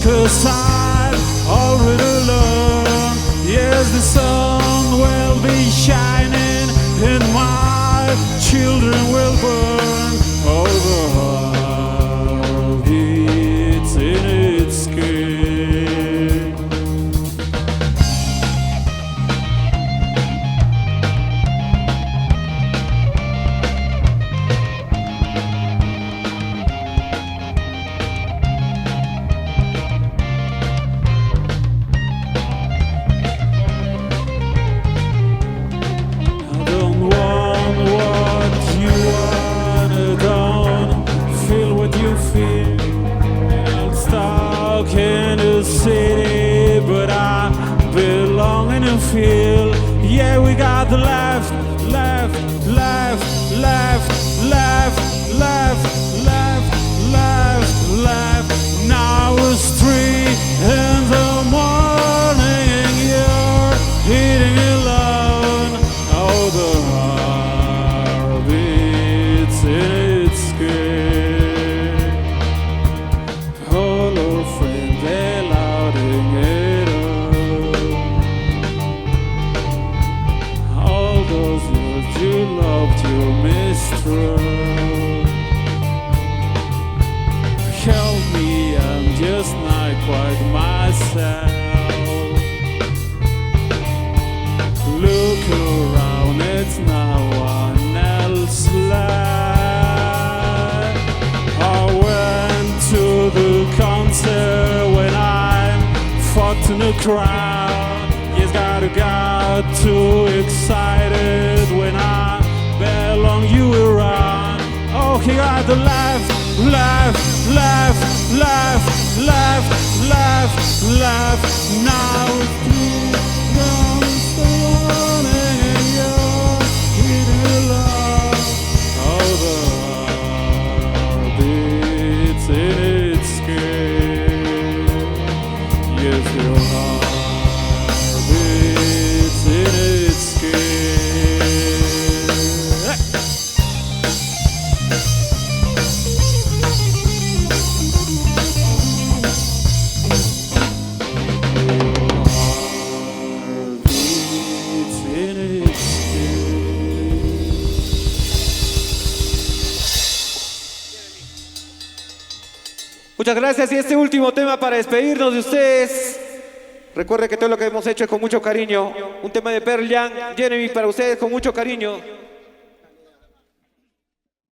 'cause I'm already learned. Yes, the sun will be shining and my children will burn. Oh, the heart beats in its skin. I don't want what you want, I don't feel what you feel. I'm stuck in the city, but I belong in a field. Yeah, we got the left, left, left, left, left, left, left, left, left. Now it's 3 in the morning and you're eating alone. Oh, the heart beats in its skin. Hello, friend, they're louding it up. All those words you loved, you mistrust. Help me, I'm just not quite myself. Look around, it's no one else left. I went to the concert when I'm fucked in the crowd. Yes, got too excited when I belong you around. Oh, he got the left, left, left, left, left, left, left. Now it's 3 rounds the morning and you're eating alone. Oh, the heart beats in its skin. Yes, your heart beats in its skin. Hey! Muchas gracias, y este último tema para despedirnos de ustedes. Recuerde que todo lo que hemos hecho es con mucho cariño. Un tema de Pearl Jam, Jeremy, para ustedes con mucho cariño.